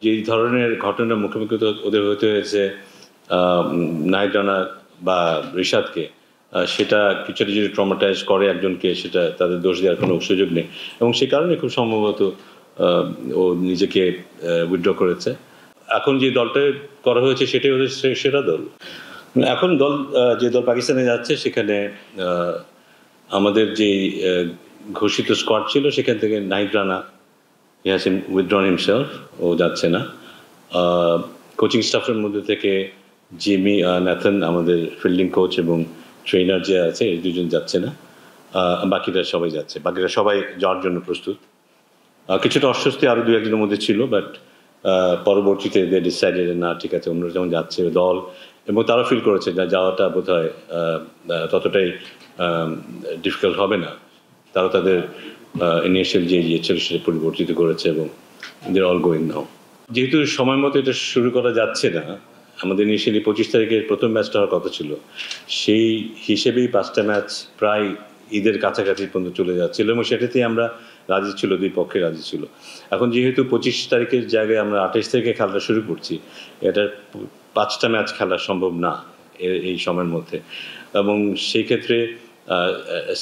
যেই ধরনের ঘটনার মুখোমুখি ওদের হতে হয়েছে নাহিদ রানা বা রিশাদকে, সেটা কিছুটা যদি ট্রমাটাইজ করে একজনকে, সেটা তাদের দোষ দেওয়ার কোনো সুযোগ নেই এবং সে কারণে খুব সম্ভবত ও নিজেকে উইথড্র করেছে। এখন যে দলটা করা হয়েছে সেটাই ওদের সেরা দল। এখন দল যে দল পাকিস্তানে যাচ্ছে সেখানে আমাদের যে ঘোষিত স্কোয়াড ছিল সেখান থেকে Nahid Rana he has withdrawn himself, ও যাচ্ছে না। কোচিং স্টাফের মধ্যে থেকে জিমি ন্যাথন আমাদের ফিল্ডিং কোচ এবং ট্রেনার যে আছে এই দুজন যাচ্ছে না, বাকিরা সবাই যাচ্ছে, বাকিরা সবাই যাওয়ার জন্য প্রস্তুত। কিছুটা অস্বস্তি আরও দু একজনের মধ্যে ছিল, বাট পরবর্তীতে দে ডিসাইডেড না ঠিক আছে অন্যরা যেমন যাচ্ছে দল, এবং তারা ফিল করেছে যা যাওয়াটা বোধ হয় ততটাই ডিফিকাল্ট হবে না। তারা তাদের ইনিশিয়াল যে ইয়ে ছিল সেটা পরিবর্তিত করেছে এবং দের অল গোয়িং নাও। যেহেতু সময় মতো এটা শুরু করা যাচ্ছে না, আমাদের ইনিশিয়ালি 25 তারিখের প্রথম ম্যাচটা হওয়ার কথা ছিল, সেই হিসেবেই 5টা ম্যাচ প্রায় ঈদের কাছাকাছি পর্যন্ত চলে যাচ্ছিল এবং সেটাতেই আমরা রাজি ছিল, দুই পক্ষে রাজি ছিল। এখন যেহেতু 25 তারিখের জায়গায় আমরা 28 তারিখে খেলাটা শুরু করছি, এটা 5টা ম্যাচ খেলা সম্ভব না এই সময়ের মধ্যে, এবং সেই ক্ষেত্রে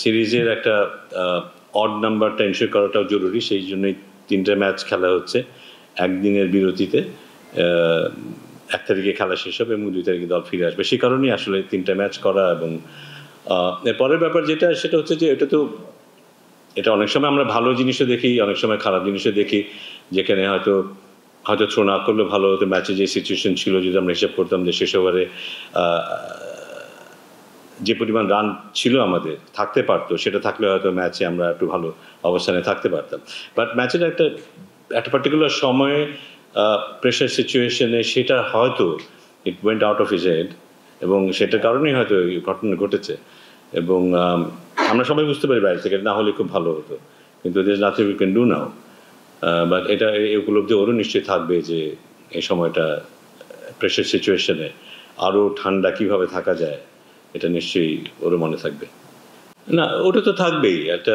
সিরিজের একটা অড নাম্বারটা এনশিওর করাটাও জরুরি। সেই জন্যই 3টে ম্যাচ খেলা হচ্ছে একদিনের বিরতিতে। 1 তারিখে খেলা শেষ হবে এবং 2 তারিখে দল ফিরে আসবে। সেই কারণেই আসলে 3টে ম্যাচ করা। এবং পরের ব্যাপার যেটা, সেটা হচ্ছে যে এটা অনেক সময় আমরা ভালো জিনিসও দেখি, অনেক সময় খারাপ জিনিসও দেখি, যেখানে হয়তো থ্রো না করলে ভালো হতো। ম্যাচে যে সিচুয়েশন ছিল, যদি আমরা হিসাব করতাম যে শেষ ওভারে যে পরিমাণ রান ছিল আমাদের থাকতে পারতো, সেটা থাকলে হয়তো ম্যাচে আমরা একটু ভালো অবস্থানে থাকতে পারতাম। বাট ম্যাচের একটা পার্টিকুলার সময়ে প্রেশার সিচুয়েশনে সেটা হয়তো it went out of his head, এবং সেটার কারণেই হয়তো এই ঘটনা ঘটেছে। এবং আমরা সবাই বুঝতে পারি বাইরে থেকে না হলে খুব ভালো হতো, কিন্তু there nothing we can do now. But এটা এই উপলব্ধি ওরও নিশ্চয়ই থাকবে যে এই সময়টা প্রেশার সিচুয়েশনে আরও ঠান্ডা কীভাবে থাকা যায়, এটা নিশ্চয়ই ওরও মনে থাকবে। না, ওটা তো থাকবেই। একটা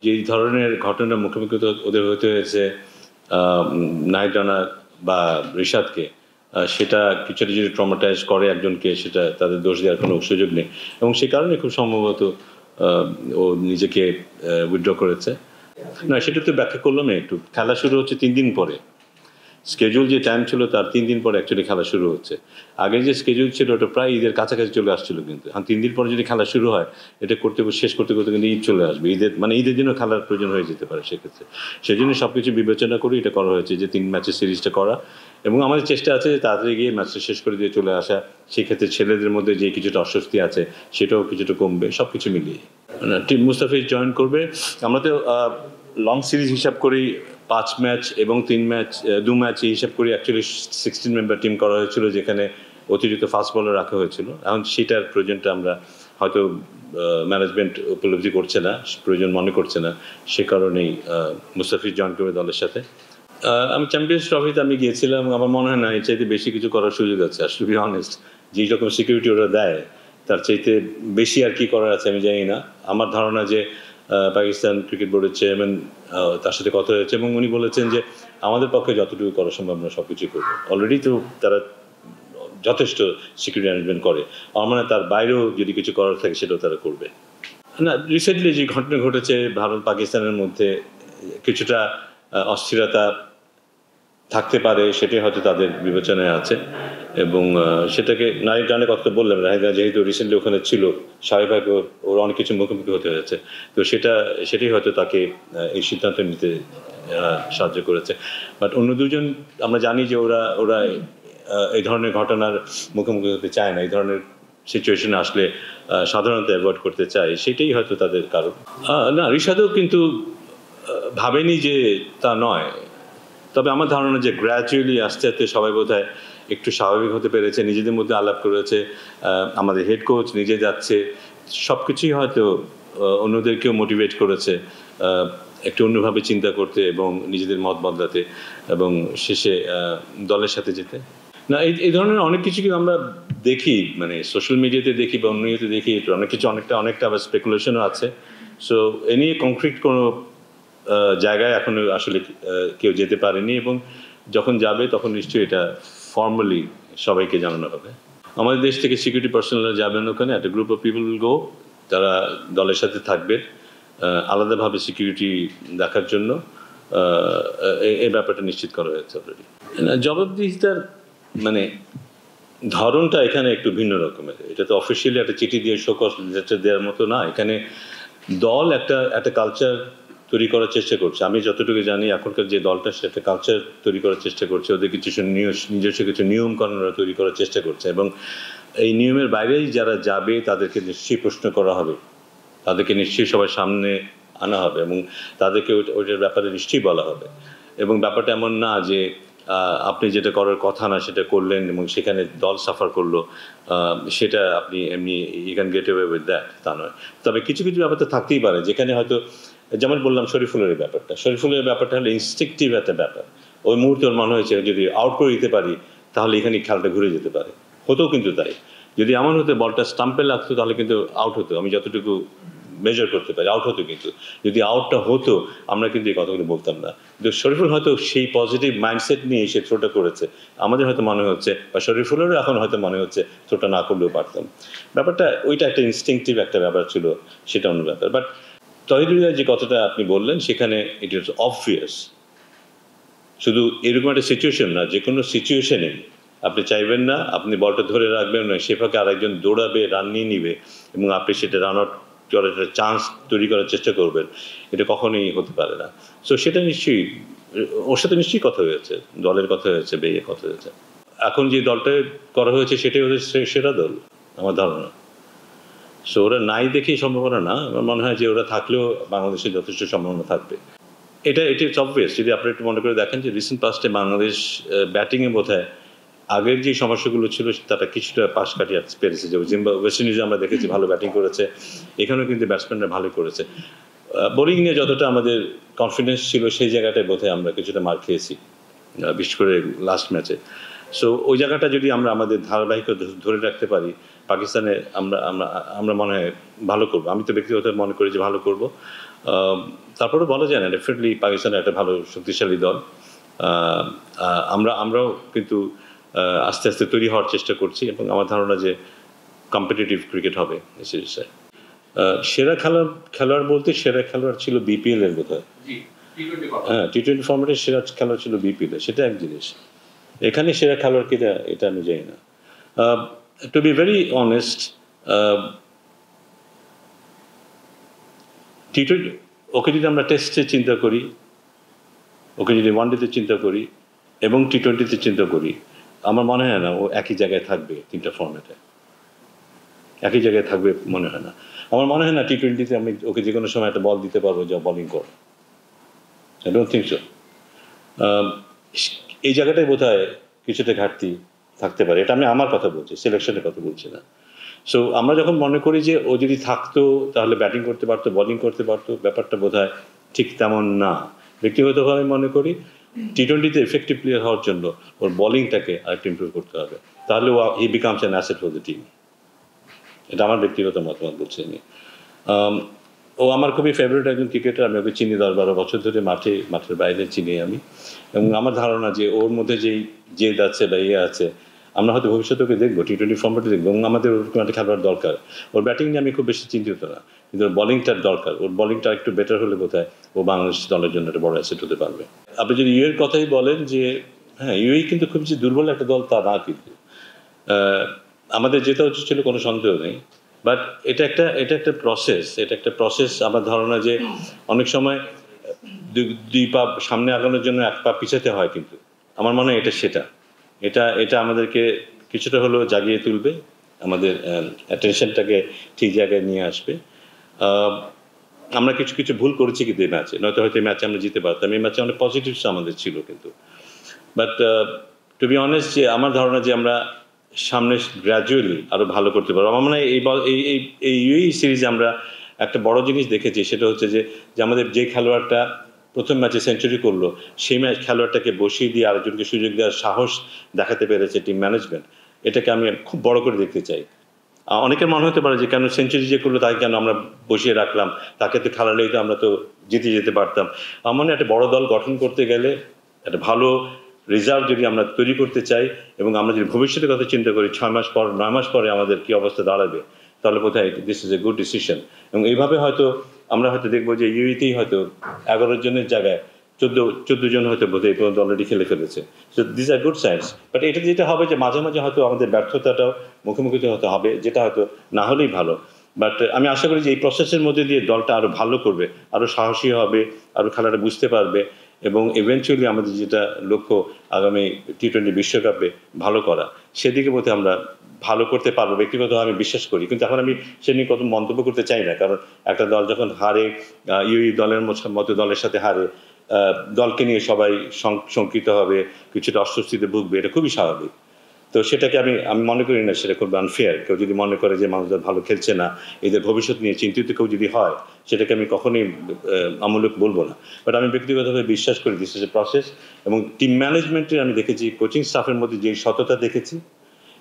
যেই ধরনের ঘটনার মুখোমুখি ওদের হতে হয়েছে নাহিদ রানা বা রিশাদকে, সেটা কিছুটা যদি ট্রমাটাইজ করে একজনকে, সেটা তাদের দোষ দেওয়ার কোনো সুযোগ নেই এবং সে কারণে খুব সম্ভবত ও নিজেকে উইথড্র করেছে। না, সেটা তো ব্যাখ্যা করলাম একটু। খেলা শুরু হচ্ছে 3 দিন পরে। স্কেজুল যে টাইম ছিল তার 3 দিন পরে অ্যাকচুয়ালি খেলা শুরু হচ্ছে। আগে যে স্কেজুল ছিল ওটা প্রায় ঈদের কাছাকাছি চলে আসছিল, কিন্তু এখন 3 দিন পরে যদি খেলা শুরু হয়, এটা শেষ করতে কিন্তু ঈদ চলে আসবে। ঈদের দিনও খেলার প্রয়োজন হয়ে যেতে পারে সেক্ষেত্রে। সেই জন্য সব কিছু বিবেচনা করে এটা করা হয়েছে যে 3 ম্যাচের সিরিজটা করা, এবং আমাদের চেষ্টা আছে যে তাড়াতাড়ি গিয়ে ম্যাচটা শেষ করে দিয়ে চলে আসা। সেক্ষেত্রে ছেলেদের মধ্যে যে কিছুটা অস্বস্তি আছে সেটাও কিছুটা কমবে, সব কিছু মিলিয়ে। টিম মুস্তাফিজ জয়েন করবে। আমরা তো লং সিরিজ হিসাব করি 5 ম্যাচ এবং 2 ম্যাচ এই হিসাব করি অ্যাকচুয়ালি 16 মেম্বার টিম করা হয়েছিল, যেখানে অতিরিক্ত ফাস্ট বলার রাখা হয়েছিল। এখন সেটার প্রয়োজনটা আমরা হয়তো ম্যানেজমেন্ট উপলব্ধি করছে না, প্রয়োজন মনে করছে না, সে কারণেই মুস্তাফিজ জয়েন করবে দলের সাথে। আমি চ্যাম্পিয়ন্স ট্রফিতে আমি গিয়েছিলাম, আমার মনে হয় না এর চাইতে বেশি কিছু করার সুযোগ আছে। আসলে বি অনেস্ট, যেই রকম সিকিউরিটি ওরা দেয় তার চাইতে বেশি আর কি করার আছে আমি জানি না। আমার ধারণা যে পাকিস্তান ক্রিকেট বোর্ডের চেয়ারম্যান, তার সাথে কথা হয়েছে এবং উনি বলেছেন যে আমাদের পক্ষে যতটুকু করা সম্ভব আমরা সব কিছুই করবো। অলরেডি তো তারা যথেষ্ট সিকিউরিটি অ্যারেঞ্জমেন্ট করে, আমার মানে তার বাইরেও যদি কিছু করার থাকে সেটাও তারা করবে। না, রিসেন্টলি যে ঘটনা ঘটেছে ভারত পাকিস্তানের মধ্যে, কিছুটা অস্থিরতা থাকতে পারে, সেটাই হয়তো তাদের বিবেচনায় আছে। এবং সেটাকে নাহিদ রানের কথা বললাম, নাহিদ রানা যেহেতু রিসেন্টলি ওখানে ছিল, স্বাভাবিকভাবে ওর অনেক কিছু মুখোমুখি হতে হয়েছে, তো সেটাই হয়তো তাকে এই সিদ্ধান্ত নিতে সাহায্য করেছে। বাট অন্য দুজন আমরা জানি যে ওরা এই ধরনের ঘটনার মুখোমুখি হতে চায় না, এই ধরনের সিচুয়েশনে আসলে সাধারণত অ্যাভয়েড করতে চায়, সেটাই হয়তো তাদের কারণ। না, রিশাদও কিন্তু ভাবেনি যে তা নয়, তবে আমার ধারণা যে গ্র্যাজুয়ালি আস্তে আস্তে সবাই বোধহয় একটু স্বাভাবিক হতে পেরেছে, নিজেদের মধ্যে আলাপ করেছে, আমাদের হেড কোচ নিজে যাচ্ছে, সব কিছুই হয়তো অন্যদেরকেও মোটিভেট করেছে একটু অন্যভাবে চিন্তা করতে এবং নিজেদের মত বদলাতে এবং শেষে দলের সাথে যেতে। না, এই ধরনের অনেক কিছু কিন্তু আমরা দেখি, মানে সোশ্যাল মিডিয়াতে দেখি বা অন্য ইয়েতে দেখি, অনেক কিছু অনেকটা আবার স্পেকুলেশনও আছে। সো এ নিয়ে কংক্রিট কোনো জায়গায় এখনো আসলে কেউ যেতে পারেনি এবং যখন যাবে তখন নিশ্চয়ই এটা ফর্মালি সবাইকে জানানো হবে। আমাদের দেশ থেকে সিকিউরিটি পার্সোনালরা যাবেন ওখানে, একটা group of people will go, তারা দলের সাথে থাকবে আলাদাভাবে সিকিউরিটি দেখার জন্য। এই ব্যাপারটা নিশ্চিত করা হয়েছে অলরেডি। জবাবদিহিতার মানে ধরনটা এখানে একটু ভিন্ন রকমের। এটা তো অফিসিয়ালি একটা চিঠি দিয়ে শোকজ লেটার দেওয়ার মতো না। এখানে দল একটা কালচার তৈরি করার চেষ্টা করছে। আমি যতটুকু জানি এখনকার যে দলটা সেটা কালচার তৈরি করার চেষ্টা করছে, ওদের কিছু নিজস্ব কিছু নিয়ম কানুন তৈরি করার চেষ্টা করছে, এবং এই নিয়মের বাইরেই যারা যাবে তাদেরকে নিশ্চয়ই প্রশ্ন করা হবে, তাদেরকে নিশ্চয়ই সবার সামনে আনা হবে, এবং তাদেরকে ওইটার ব্যাপারে নিশ্চয়ই বলা হবে। এবং ব্যাপারটা এমন না যে আপনি যেটা করার কথা না সেটা করলেন এবং সেখানে দল সাফার করলো, সেটা আপনি এমনি you can get away with that, তা নয়। তবে কিছু কিছু ব্যাপার তো থাকতেই পারে যেখানে হয়তো, যেমন বললাম শরীফুলের ব্যাপারটা হলো ইনস্টিংক্টিভ একটা ব্যাপার। ওই মুহূর্তে ওর মনে হয়েছে যদি আউট করে দিতে পারি তাহলে এখানে খেলাটা ঘুরে যেতে পারে। হতেও কিন্তু তাই, যদি এমন হতো বলটা স্টাম্পে লাগতো তাহলে কিন্তু আউট হতো, আমি যতটুকু মেজার করতে পারি আউট হতো। কিন্তু যদি আউটটা হতো আমরা কিন্তু এই কথাগুলো বলতাম না। কিন্তু শরীফুল হয়তো সেই পজিটিভ মাইন্ডসেট নিয়ে সে থ্রোটা করেছে। আমাদের হয়তো মনে হচ্ছে, বা শরীফুলেরও এখন হয়তো মনে হচ্ছে থ্রোটা না করলেও পারতাম। ব্যাপারটা ওইটা একটা ইনস্টিংক্টিভ একটা ব্যাপার ছিল, সেটা অন্য ব্যাপার। বাট তহিদুল্লাহ যে কথাটা আপনি বললেন সেখানে ইট ইজ অবভিয়াস, শুধু এরকম একটা সিচুয়েশন না, যে কোনো সিচুয়েশনে আপনি চাইবেন না আপনি বলটা ধরে রাখবেন না, সে ফাঁকে আরেকজন দৌড়াবে, রান নিয়ে নিবে এবং আপনি সেটা রান আউট করার একটা চান্স তৈরি করার চেষ্টা করবেন, এটা কখনোই হতে পারে না। সো সেটা নিশ্চয়ই ওর সাথে নিশ্চয়ই কথা হয়েছে, দলের কথা হয়েছে, বেয়ে কথা হয়েছে। এখন যে দলটা করা হয়েছে সেটাই ওদের সেরা দল আমার ধারণা। সো ওরা নাই দেখেই সম্ভাবনা না, আমার মনে হয় যে ওরা থাকলেও বাংলাদেশে যথেষ্ট সম্ভাবনা থাকবে। এটা অবভিয়াস। যদি আপনি একটু মনে করে দেখেন যে রিসেন্ট পাস্টে বাংলাদেশ ব্যাটিংয়ে বোধহয় আগের যে সমস্যাগুলো ছিল তাটা কিছুটা পাশ কাটিয়ে পেরেছে। যে ওয়েস্ট ইন্ডিজে আমরা দেখেছি ভালো ব্যাটিং করেছে, এখানেও কিন্তু ব্যাটসম্যানরা ভালো করেছে। বোলিং নিয়ে যতটা আমাদের কনফিডেন্স ছিল সেই জায়গাটায় বোধহয় আমরা কিছুটা মার খেয়েছি, বিশেষ করে লাস্ট ম্যাচে। সো ওই জায়গাটা যদি আমরা আমাদের ধারাবাহিকতা ধরে রাখতে পারি, পাকিস্তানে আমরা আমরা আমরা মনে হয় ভালো করবো। আমি তো ব্যক্তিগত মনে করি যে ভালো করবো। তারপরে বলা যায় না, ডেফিনেটলি পাকিস্তানের একটা ভালো শক্তিশালী দল। আমরাও কিন্তু আস্তে আস্তে তৈরি হওয়ার চেষ্টা করছি, এবং আমার ধারণা যে কম্পিটিটিভ ক্রিকেট হবে এই সিরিজে। সেরা খেলোয়াড় বলতে সেরা খেলোয়াড় ছিল বিপিএল এর বোধহয়। হ্যাঁ, টি-20 ফর্মেটের সেরা খেলোয়াড় ছিল বিপিএল এর, সেটা এক জিনিস। এখানে সেরা খেলোয়াড় কিনা এটা আমি জানি না। টু বি ভেরি অনেস্ট, টি-20 ওকে যদি আমরা টেস্টে চিন্তা করি, ওকে যদি ওয়ানডেতে চিন্তা করি এবং টি-20তে চিন্তা করি, আমার মনে হয় না ও একই জায়গায় থাকবে। তিনটা ফর্মেটে একই জায়গায় থাকবে মনে হয় না। আমার মনে হয় না টি-20তে আমি ওকে যে কোনো সময় একটা বল দিতে পারবো যা বোলিং করে। I don't think so. এই জায়গাটাই বোধহয় কিছুটা ঘাটতি থাকতে পারে। এটা আমি আমার কথা বলছি, সিলেকশনের কথা বলছি না। সো আমরা যখন মনে করি যে ও যদি থাকতো তাহলে ব্যাটিং করতে পারতো, বোলিং করতে পারতো, ব্যাপারটা বোধহয় ঠিক তেমন না। ব্যক্তিগতভাবে মনে করি টি-20তে এফেক্টিভ প্লেয়ার হওয়ার জন্য ওর বোলিংটাকে আরেকটু ইমপ্রুভ করতে হবে, তাহলে হি becomes an asset for the team. এটা আমার ব্যক্তিগত মতামত বলছি আমি। ও আমার খুবই ফেভারিট একজন ক্রিকেটার, আমি ওকে চিনি 10-12 বছর ধরে, মাঠের বাইরে চিনি আমি। এবং আমার ধারণা যে ওর মধ্যে যেই জেদ আছে বা ইয়ে আছে, আমরা হয়তো ভবিষ্যতে ওকে দেখবো, টি-20 ফর্মেটে দেখবো, এবং আমাদের ওরকম একটা খেলোয়াড় দরকার। ওর ব্যাটিং নিয়ে আমি খুব বেশি চিন্তিত না, কিন্তু ওর বোলিংটার দরকার। ওর বোলিংটা একটু বেটার হলে বোধহয় ও বাংলাদেশ দলের জন্য একটা বড় অ্যাসেট হতে পারবে। আপনি যদি ইউএর কথাই বলেন, যে হ্যাঁ ইউএই কিন্তু খুব বেশি দুর্বল একটা দল তা না, কিন্তু আমাদের যেটা উচিত ছিল কোনো সন্দেহ নেই। বাট এটা একটা প্রসেস। আমার ধারণা যে অনেক সময় দুই পা সামনে আগানোর জন্য এক পা পিছাতে হয়, কিন্তু আমার মনে হয় এটা আমাদেরকে কিছুটা হলেও জাগিয়ে তুলবে, আমাদের অ্যাটেনশনটাকে ঠিক জায়গায় নিয়ে আসবে। আমরা কিছু ভুল করেছি কিন্তু এই ম্যাচে, নয়তো হয়তো এই ম্যাচে আমরা জিতে পারতাম। এই ম্যাচে অনেক পজিটিভস আমাদের ছিল কিন্তু। বাট টু বি অনেস্ট, যে আমার ধারণা যে আমরা সামনে গ্র্যাজুয়ালি আরও ভালো করতে পারবো। আমার মনে হয় এই ইউএই সিরিজে আমরা একটা বড় জিনিস দেখেছি, সেটা হচ্ছে যে আমাদের যে খেলোয়াড়টা প্রথম ম্যাচে সেঞ্চুরি করলো, সেই খেলোয়াড়টাকে বসিয়ে দিয়ে আরেকজনকে সুযোগ দেওয়ার সাহস দেখাতে পেরেছে টিম ম্যানেজমেন্ট। এটাকে আমি খুব বড় করে দেখতে চাই। অনেকের মনে হতে পারে যে কেন সেঞ্চুরি যে করলো তাকে কেন আমরা বসিয়ে রাখলাম, তাকে তো খেলালেই তো আমরা তো জিতে যেতে পারতাম। আমার মনে হয় একটা বড় দল গঠন করতে গেলে, একটা ভালো রিজার্ভ যদি আমরা তৈরি করতে চাই এবং আমরা যদি ভবিষ্যতের কথা চিন্তা করি 6 মাস পর 9 মাস পরে আমাদের কী অবস্থা দাঁড়াবে, তাহলে বোধহয় this is a good decision. এবং এইভাবে হয়তো আমরা হয়তো দেখবো যে ইউইতেই হয়তো 11 জনের জায়গায় 14 জন হয়তো বোধহয় এই পর্যন্ত অলরেডি খেলে ফেলেছে। So this are good science. But এটা যেটা হবে যে মাঝে মাঝে হয়তো আমাদের ব্যর্থতাটাও মুখোমুখি হতে হবে, যেটা হয়তো না হলেই ভালো। বাট আমি আশা করি যে এই প্রসেসের মধ্যে দিয়ে দলটা আরও ভালো করবে, আরও সাহসী হবে, আরও খেলাটা বুঝতে পারবে এবং ইভেনচুয়ালি আমাদের যেটা লক্ষ্য আগামী টি-20 বিশ্বকাপে ভালো করা, সেদিকে বোধহয় আমরা ভালো করতে পারবো ব্যক্তিগতভাবে আমি বিশ্বাস করি। কিন্তু এখন আমি সে নিয়ে কত মন্তব্য করতে চাই না, কারণ একটা দল যখন হারে, ইউই দলের মতো দলের সাথে হারে, দলকে নিয়ে সবাই শঙ্কিত হবে, কিছুটা অস্বস্তিতে ভুগবে, এটা খুবই স্বাভাবিক। তো সেটাকে আমি মনে করি না সেটা খুব আনফেয়ার। কেউ যদি মনে করে যে মানুষদের ভালো খেলছে না, এদের ভবিষ্যৎ নিয়ে চিন্তিত কেউ যদি হয়, সেটাকে আমি কখনোই আমূলক বলবো না। বাট আমি ব্যক্তিগতভাবে বিশ্বাস করি দিস ইজ এ প্রসেস। এবং টিম ম্যানেজমেন্টের আমি দেখেছি, কোচিং স্টাফের মধ্যে যে সততা দেখেছি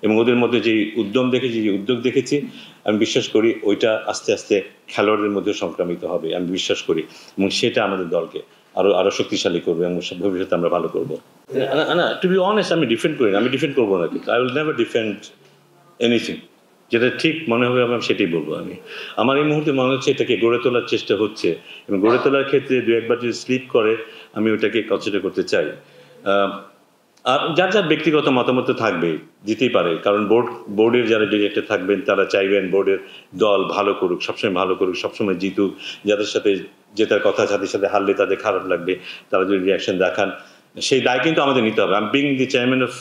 এবং ওদের মধ্যে যে উদ্যম দেখেছি, যে উদ্যোগ দেখেছি, আমি বিশ্বাস করি ওইটা আস্তে আস্তে খেলোয়াড়দের মধ্যে সংক্রামিত হবে, আমি বিশ্বাস করি। এবং সেটা আমাদের দলকে আরো শক্তিশালী করবে এবং ভবিষ্যতে আমরা ভালো করবো। না, টু বি অনেস্ট আমি ডিফেন্ড করি না, আমি ডিফেন্ড করবো না, কিন্তু I will never defend anything. যেটা ঠিক মনে হবে আমি সেটাই বলবো। আমার এই মুহূর্তে মনে হচ্ছে এটাকে গড়ে তোলার চেষ্টা হচ্ছে এবং গড়ে তোলার ক্ষেত্রে দু একবার যদি স্লিপ করে আমি ওটাকে কনসিডার করতে চাই। আর যার যার ব্যক্তিগত মতামত থাকবে, দিতেই পারে, কারণ বোর্ডের যারা ডিরেক্টর থাকবেন তারা চাইবেন বোর্ডের দল ভালো করুক, সবসময় ভালো করুক, সবসময় জিতুক। যাদের সাথে জেতার কথা, যাদের সাথে হারলে তাদের খারাপ লাগবে, তারা যদি রিয়াকশন দেখান, সেই দায় কিন্তু আমাদের নিতে হবে। আমি being the chairman of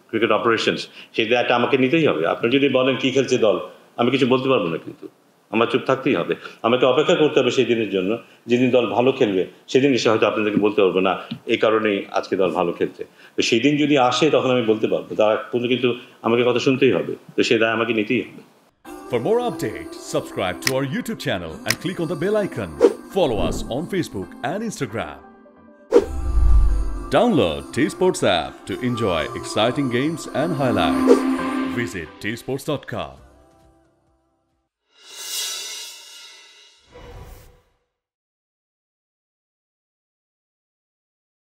cricket operations, সেই দায়টা আমাকে নিতেই হবে। আপনি যদি বলেন কী খেলছে দল, আমি কিছু বলতে পারবো না, কিন্তু আমার চুপ থাকতেই হবে। আমাকে অপেক্ষা করতে হবে সেই দিনের জন্য, যেদিন দল ভালো খেলবে সেদিন এসে হয়তো আপনাদেরকে বলতে পারবো না এই কারণেই আজকে দল ভালো খেলছে। তো সেই দিন যদি আসে তখন আমি বলতে পারবো, তার পর্যন্ত কিন্তু আমাকে কথা শুনতেই হবে। তো সেই দায় আমাকে নিতেই হবে। For more updates, subscribe to our YouTube channel and click on the bell icon. Follow us on Facebook and Instagram. Download T-Sports app to enjoy exciting games and highlights. Visit tsports.com.